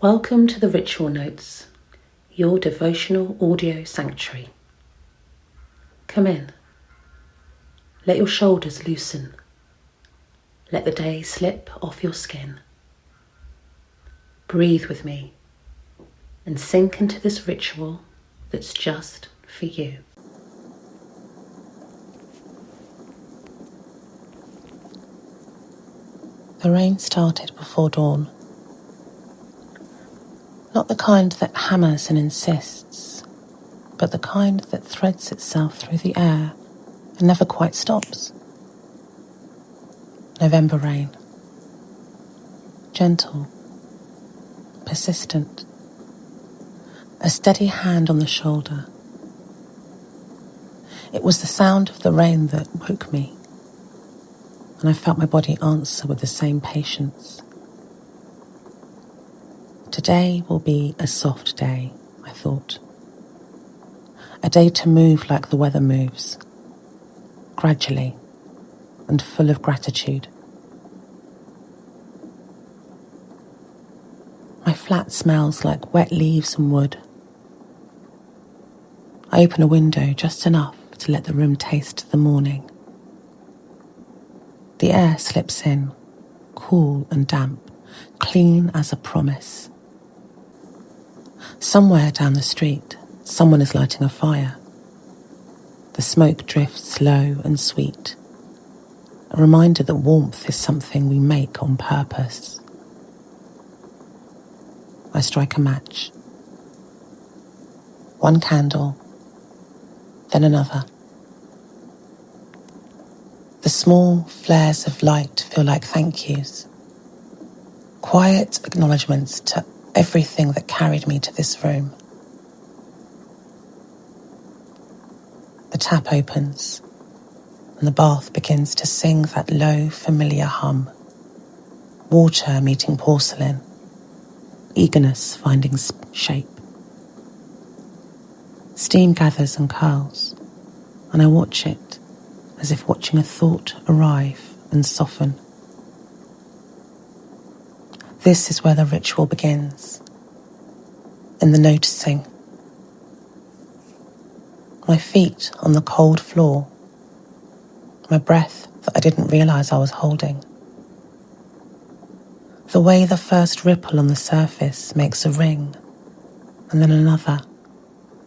Welcome to the Ritual Notes, your devotional audio sanctuary. Come in. Let your shoulders loosen. Let the day slip off your skin. Breathe with me and sink into this ritual that's just for you. The rain started before dawn. Not the kind that hammers and insists, but the kind that threads itself through the air and never quite stops. November rain. Gentle, persistent. A steady hand on the shoulder. It was the sound of the rain that woke me, and I felt my body answer with the same patience. Today will be a soft day, I thought. A day to move like the weather moves, gradually and full of gratitude. My flat smells like wet leaves and wood. I open a window just enough to let the room taste the morning. The air slips in, cool and damp, clean as a promise. Somewhere down the street, someone is lighting a fire. The smoke drifts low and sweet, a reminder that warmth is something we make on purpose. I strike a match. One candle, then another. The small flares of light feel like thank yous, quiet acknowledgements to everything that carried me to this room. The tap opens, and the bath begins to sing that low, familiar hum. Water meeting porcelain, eagerness finding shape. Steam gathers and curls, and I watch it as if watching a thought arrive and soften. This is where the ritual begins, in the noticing. My feet on the cold floor, my breath that I didn't realise I was holding. The way the first ripple on the surface makes a ring, and then another,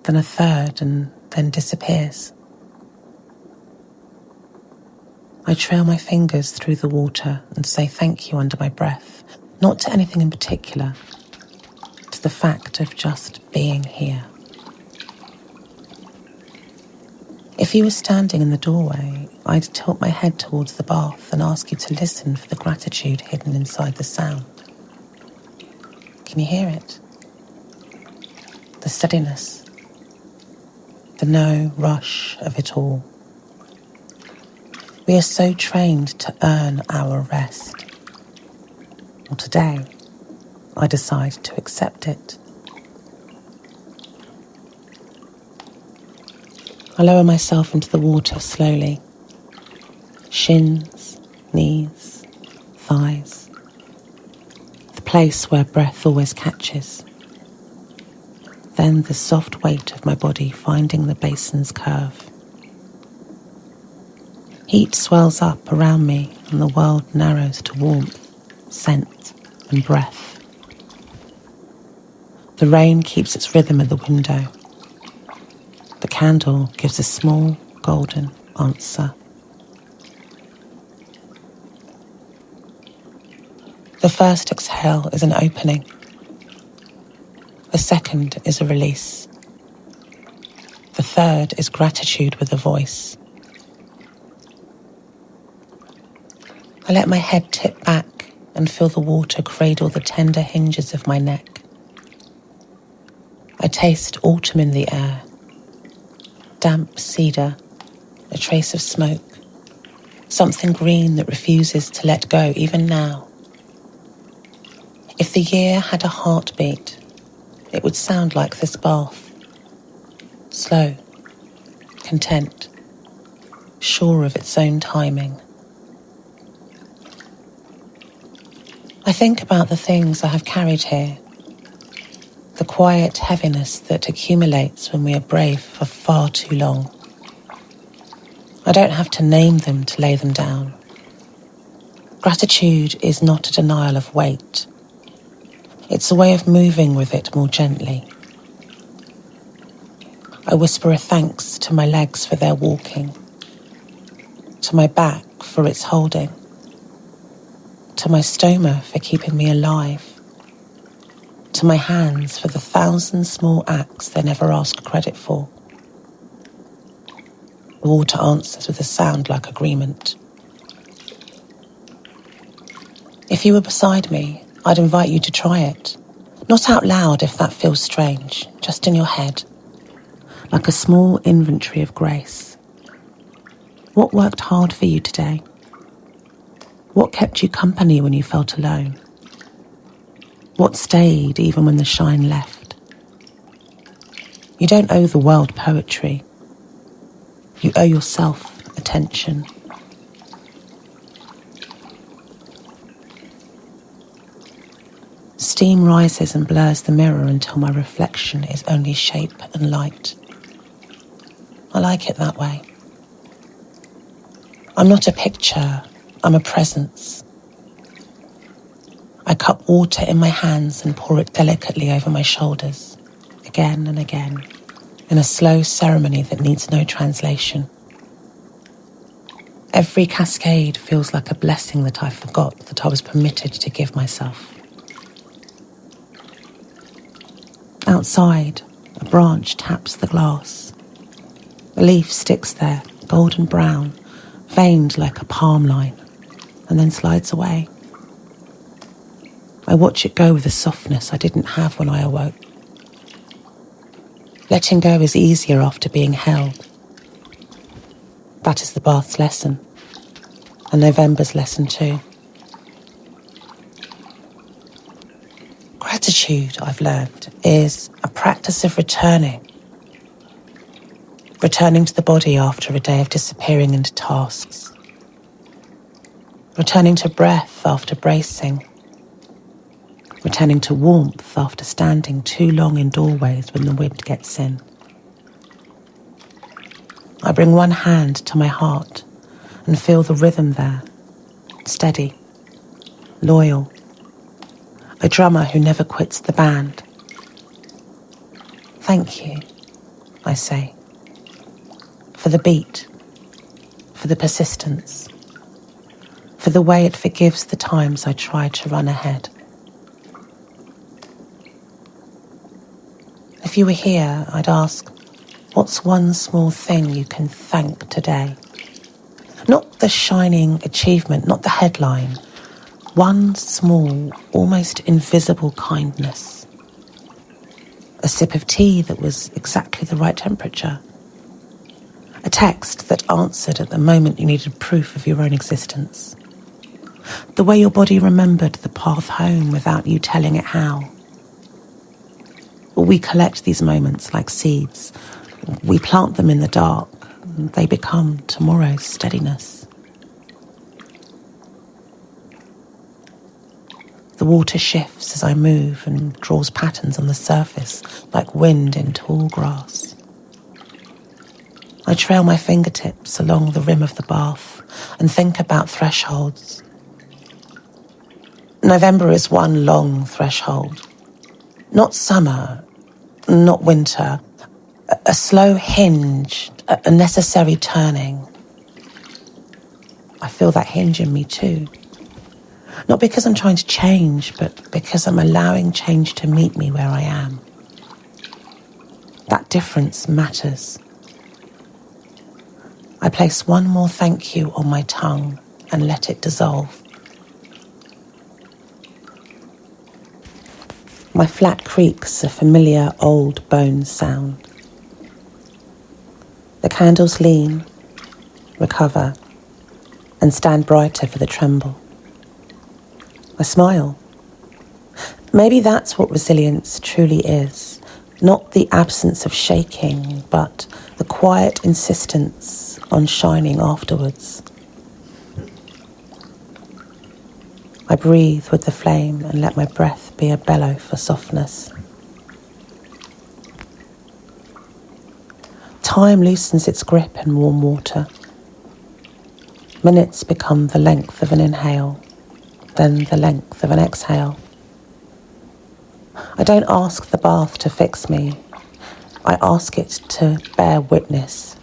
then a third, and then disappears. I trail my fingers through the water and say thank you under my breath, not to anything in particular, to the fact of just being here. If you were standing in the doorway, I'd tilt my head towards the bath and ask you to listen for the gratitude hidden inside the sound. Can you hear it? The steadiness, the no rush of it all. We are so trained to earn our rest. Well, today, I decide to accept it. I lower myself into the water slowly. Shins, knees, thighs. The place where breath always catches. Then the soft weight of my body finding the basin's curve. Heat swells up around me and the world narrows to warmth, scent and breath. The rain keeps its rhythm at the window. The candle gives a small golden answer. The first exhale is an opening. The second is a release. The third is gratitude with a voice. I let my head tip back and feel the water cradle the tender hinges of my neck. I taste autumn in the air. Damp cedar, a trace of smoke, something green that refuses to let go even now. If the year had a heartbeat, it would sound like this bath. Slow, content, sure of its own timing. I think about the things I have carried here, the quiet heaviness that accumulates when we are brave for far too long. I don't have to name them to lay them down. Gratitude is not a denial of weight. It's a way of moving with it more gently. I whisper a thanks to my legs for their walking, to my back for its holding, to my stoma for keeping me alive, to my hands for the 1,000 small acts they never ask credit for. The water answers with a sound like agreement. If you were beside me, I'd invite you to try it. Not out loud if that feels strange, just in your head. Like a small inventory of grace. What worked hard for you today? What kept you company when you felt alone? What stayed even when the shine left? You don't owe the world poetry. You owe yourself attention. Steam rises and blurs the mirror until my reflection is only shape and light. I like it that way. I'm not a picture, I'm a presence. I cup water in my hands and pour it delicately over my shoulders, again and again, in a slow ceremony that needs no translation. Every cascade feels like a blessing that I forgot that I was permitted to give myself. Outside, a branch taps the glass. A leaf sticks there, golden brown, veined like a palm line, and then slides away. I watch it go with a softness I didn't have when I awoke. Letting go is easier after being held. That is the bath's lesson, and November's lesson too. Gratitude, I've learned, is a practice of returning to the body after a day of disappearing into tasks, returning to breath after bracing, returning to warmth after standing too long in doorways when the wind gets in. I bring one hand to my heart and feel the rhythm there, steady, loyal, a drummer who never quits the band. Thank you, I say, for the beat, for the persistence, for the way it forgives the times I tried to run ahead. If you were here, I'd ask, what's one small thing you can thank today? Not the shining achievement, not the headline. One small, almost invisible kindness. A sip of tea that was exactly the right temperature. A text that answered at the moment you needed proof of your own existence. The way your body remembered the path home without you telling it how. We collect these moments like seeds. We plant them in the dark. They become tomorrow's steadiness. The water shifts as I move and draws patterns on the surface like wind in tall grass. I trail my fingertips along the rim of the bath and think about thresholds. November is one long threshold. Not summer, not winter. A slow hinge, a necessary turning. I feel that hinge in me too. Not because I'm trying to change, but because I'm allowing change to meet me where I am. That difference matters. I place one more thank you on my tongue and let it dissolve. My flat creaks a familiar old bone sound. The candles lean, recover, and stand brighter for the tremble. I smile. Maybe that's what resilience truly is. Not the absence of shaking, but the quiet insistence on shining afterwards. I breathe with the flame and let my breath be a bellow for softness. Time loosens its grip in warm water. Minutes become the length of an inhale, then the length of an exhale. I don't ask the bath to fix me. I ask it to bear witness,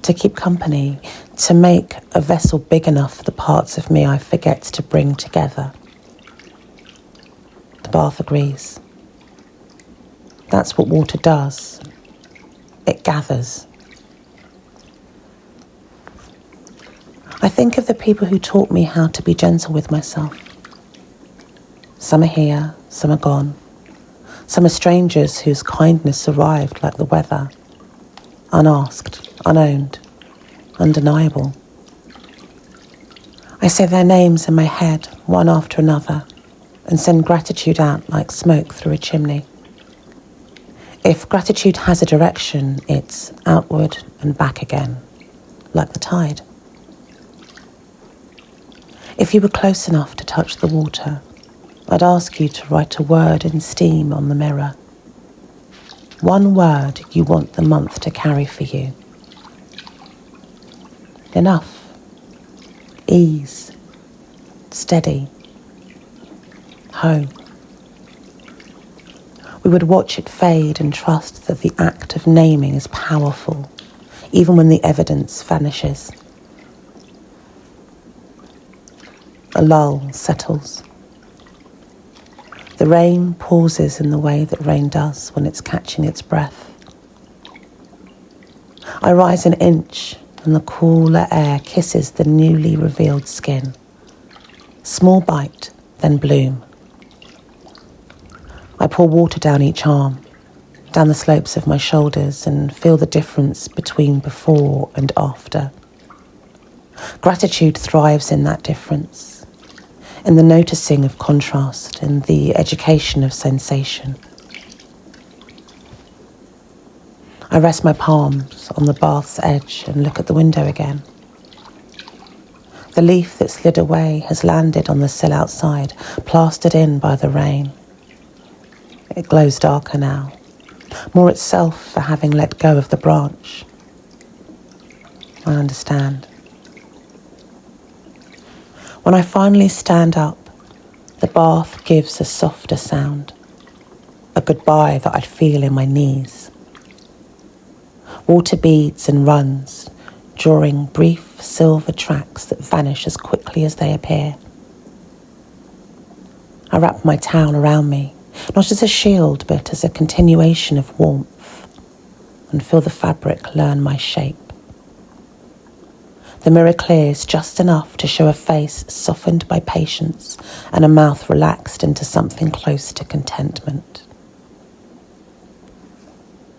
to keep company, to make a vessel big enough for the parts of me I forget to bring together. The bath agrees. That's what water does. It gathers. I think of the people who taught me how to be gentle with myself. Some are here, some are gone. Some are strangers whose kindness arrived like the weather, unasked, unowned, undeniable. I say their names in my head, one after another, and send gratitude out like smoke through a chimney. If gratitude has a direction, it's outward and back again, like the tide. If you were close enough to touch the water, I'd ask you to write a word in steam on the mirror. One word you want the month to carry for you. Enough. Ease. Steady. Home. We would watch it fade and trust that the act of naming is powerful, even when the evidence vanishes. A lull settles. The rain pauses in the way that rain does when it's catching its breath. I rise an inch and the cooler air kisses the newly revealed skin. Small bite, then bloom. I pour water down each arm, down the slopes of my shoulders, and feel the difference between before and after. Gratitude thrives in that difference, in the noticing of contrast, in the education of sensation. I rest my palms on the bath's edge and look at the window again. The leaf that slid away has landed on the sill outside, plastered in by the rain. It glows darker now, more itself for having let go of the branch. I understand. When I finally stand up, the bath gives a softer sound, a goodbye that I'd feel in my knees. Water beads and runs, drawing brief silver tracks that vanish as quickly as they appear. I wrap my towel around me, not as a shield, but as a continuation of warmth, and feel the fabric learn my shape. The mirror clears just enough to show a face softened by patience and a mouth relaxed into something close to contentment.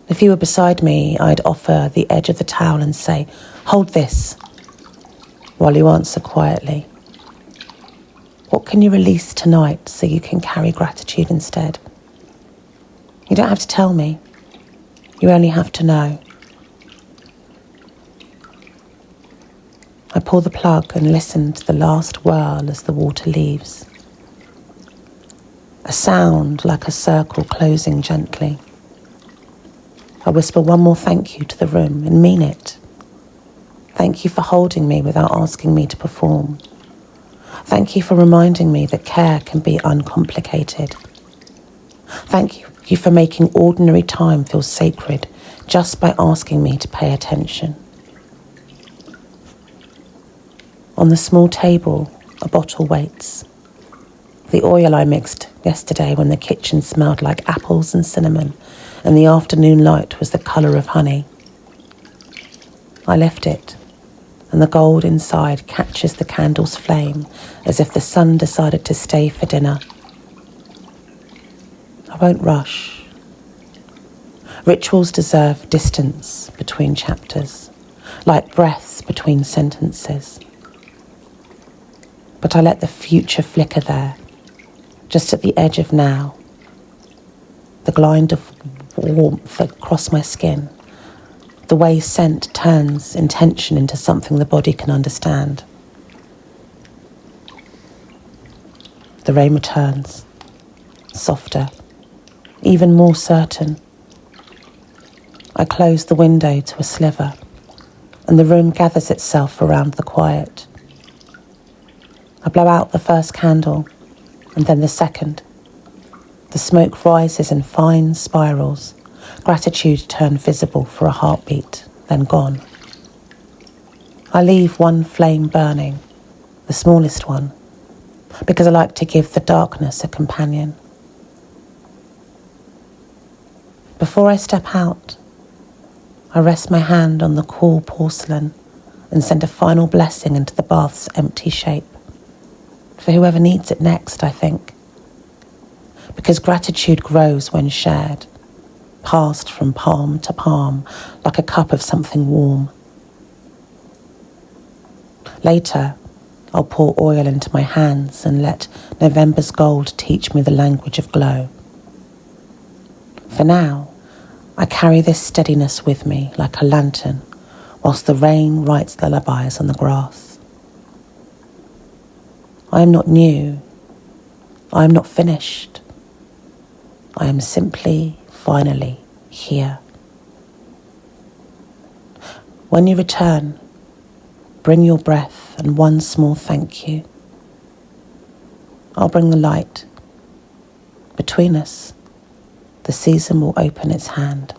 If you were beside me, I'd offer the edge of the towel and say, "Hold this," while you answer quietly, "What can you release tonight so you can carry gratitude instead?" You don't have to tell me. You only have to know. I pull the plug and listen to the last whirl as the water leaves. A sound like a circle closing gently. I whisper one more thank you to the room and mean it. Thank you for holding me without asking me to perform. Thank you for reminding me that care can be uncomplicated. Thank you for making ordinary time feel sacred just by asking me to pay attention. On the small table, a bottle waits. The oil I mixed yesterday when the kitchen smelled like apples and cinnamon and the afternoon light was the colour of honey. I lift it, and the gold inside catches the candle's flame as if the sun decided to stay for dinner. I won't rush. Rituals deserve distance between chapters, like breaths between sentences. But I let the future flicker there, just at the edge of now, the glide of warmth across my skin, the way scent turns intention into something the body can understand. The rain returns, softer, even more certain. I close the window to a sliver, and the room gathers itself around the quiet. I blow out the first candle, and then the second. The smoke rises in fine spirals, gratitude turned visible for a heartbeat, then gone. I leave one flame burning, the smallest one, because I like to give the darkness a companion. Before I step out, I rest my hand on the cool porcelain and send a final blessing into the bath's empty shape. For whoever needs it next, I think. Because gratitude grows when shared, passed from palm to palm like a cup of something warm. Later, I'll pour oil into my hands and let November's gold teach me the language of glow. For now, I carry this steadiness with me like a lantern whilst the rain writes lullabies on the grass. I am not new. I am not finished. I am simply, finally, here. When you return, bring your breath and one small thank you. I'll bring the light. Between us, the season will open its hand.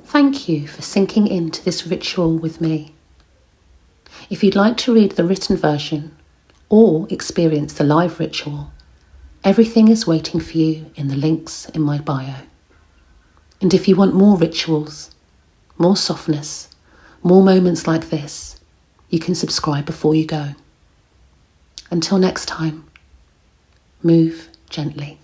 Thank you for sinking into this ritual with me. If you'd like to read the written version or experience the live ritual, everything is waiting for you in the links in my bio. And if you want more rituals, more softness, more moments like this, you can subscribe before you go. Until next time, move gently.